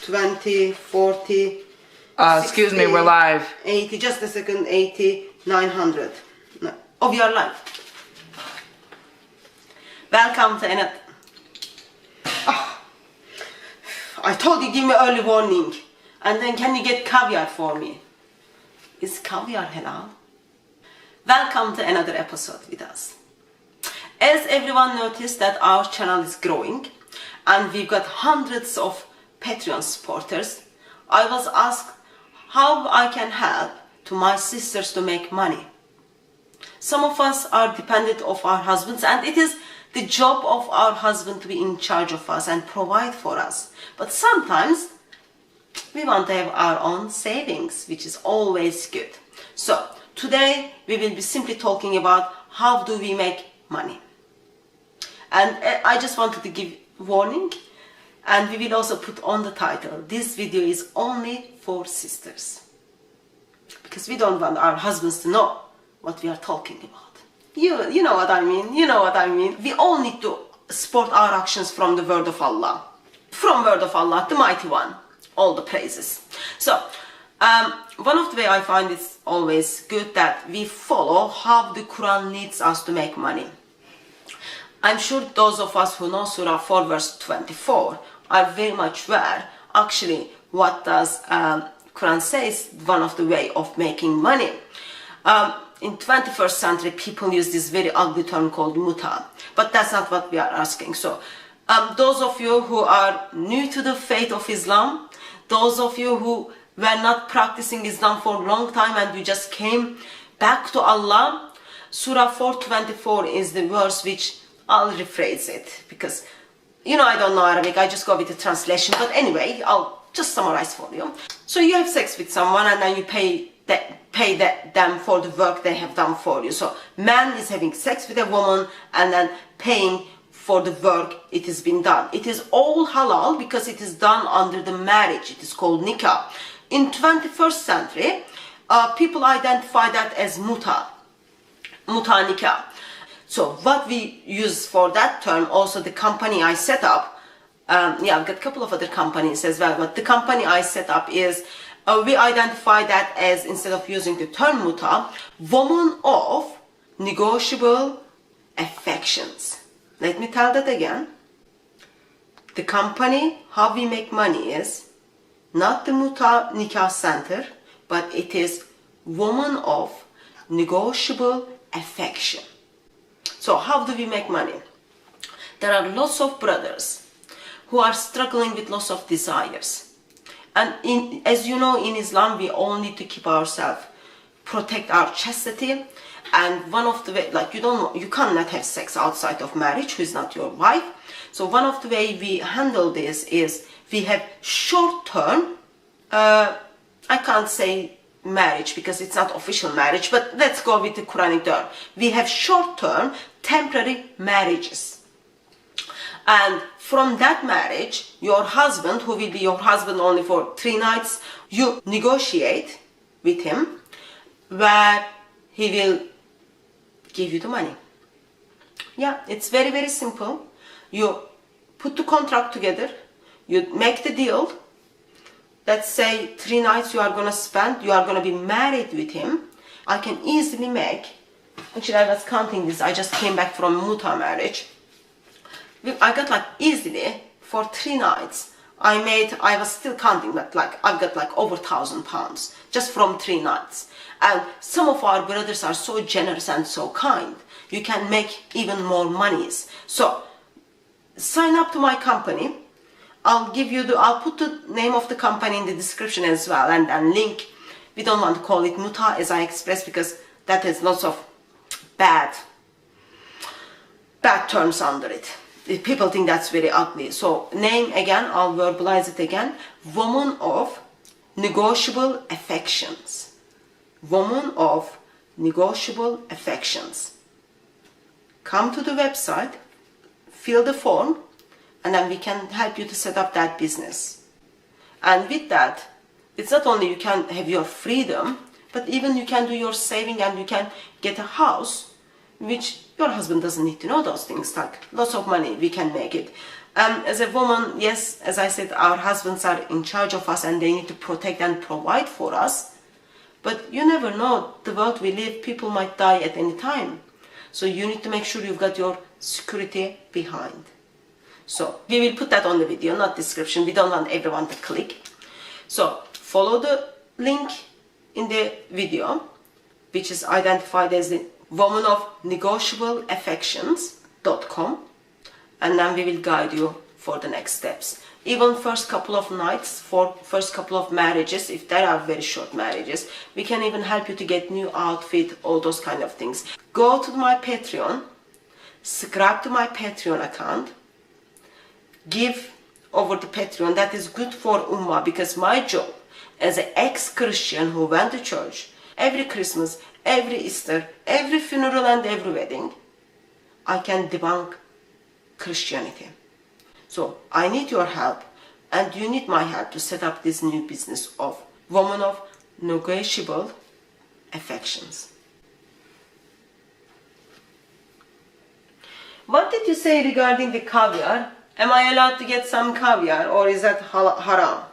20, 40, excuse me, we're live. 80, just a second, 80, 900 of your life. Welcome to another. Oh, I told you give me early warning, and then can you get caviar for me? Is caviar halal? Welcome to another episode with us. As everyone noticed that our channel is growing and we've got hundreds of Patreon supporters, I was asked how I can help to my sisters to make money. Some of us are dependent of our husbands, and it is the job of our husband to be in charge of us and provide for us. But sometimes we want to have our own savings, which is always good. So today we will be simply talking about how do we make money. And I just wanted to give warning, and we will also put on the title, this video is only for sisters. Because we don't want our husbands to know what we are talking about. You know what I mean, you know what I mean. We all need to support our actions from the word of Allah. From word of Allah, the mighty one. All the praises. So, one of the way I find it's always good that we follow how the Quran leads us to make money. I'm sure those of us who know Surah 4 verse 24 are very much aware actually what does Quran says one of the way of making money. In 21st century people use this very ugly term called Mutah, but that's not what we are asking. So those of you who are new to the faith of Islam, those of you who were not practicing Islam for a long time and you just came back to Allah, Surah 4:24 is the verse which I'll rephrase it because, you know, I don't know Arabic, I just go with the translation. But anyway, I'll just summarize for you. So you have sex with someone and then you pay them for the work they have done for you. So man is having sex with a woman and then paying for the work it has been done. It is all halal because it is done under the marriage. It is called nikah. In 21st century, people identify that as Mutah nikah. So what we use for that term, also the company I set up, I've got a couple of other companies as well, but the company I set up is, we identify that as, instead of using the term Mutah, woman of negotiable affections. Let me tell that again. The company, how we make money is not the Mutah Nikah Center, but it is woman of negotiable affection. So how do we make money? There are lots of brothers who are struggling with lots of desires. And as you know, in Islam, we all need to keep ourselves, protect our chastity. And one of the way, like you cannot have sex outside of marriage, who is not your wife. So one of the way we handle this is we have short-term, I can't say marriage because it's not official marriage, but let's go with the Quranic term. We have short-term, temporary marriages. And from that marriage, your husband, who will be your husband only for 3 nights, you negotiate with him where he will give you the money. Yeah, it's very, very simple. You put the contract together, you make the deal. Let's say 3 nights you are going to spend, you are going to be married with him. I can easily make, actually I was counting this, I just came back from Mutah marriage. I got like easily for 3 nights, I was still counting, but like I've got like over £1,000 just from 3 nights. And some of our brothers are so generous and so kind. You can make even more monies. So sign up to my company. I'll put the name of the company in the description as well, and link. We don't want to call it Mutah, as I expressed, because that has lots of bad terms under it. People think that's very ugly. So name again, I'll verbalize it again. Woman of negotiable affections. Woman of negotiable affections. Come to the website, fill the form, and then we can help you to set up that business. And with that, it's not only you can have your freedom, but even you can do your saving and you can get a house, which your husband doesn't need to know those things. Like lots of money, we can make it. As a woman, yes, as I said, our husbands are in charge of us and they need to protect and provide for us. But you never know, the world we live, people might die at any time. So you need to make sure you've got your security behind. So we will put that on the video, not description. We don't want everyone to click. So follow the link in the video, which is identified as the woman of negotiable affections.com, and then we will guide you for the next steps. Even first couple of nights, for first couple of marriages, if there are very short marriages, we can even help you to get new outfit, all those kind of things. Go to my Patreon, subscribe to my Patreon account, give over the Patreon. That is good for Ummah, because my job as an ex-Christian who went to church every Christmas, every Easter, every funeral and every wedding, I can debunk Christianity. So I need your help, and you need my help to set up this new business of woman of negotiable affections. What did you say regarding the caviar? Am I allowed to get some caviar, or is that haram?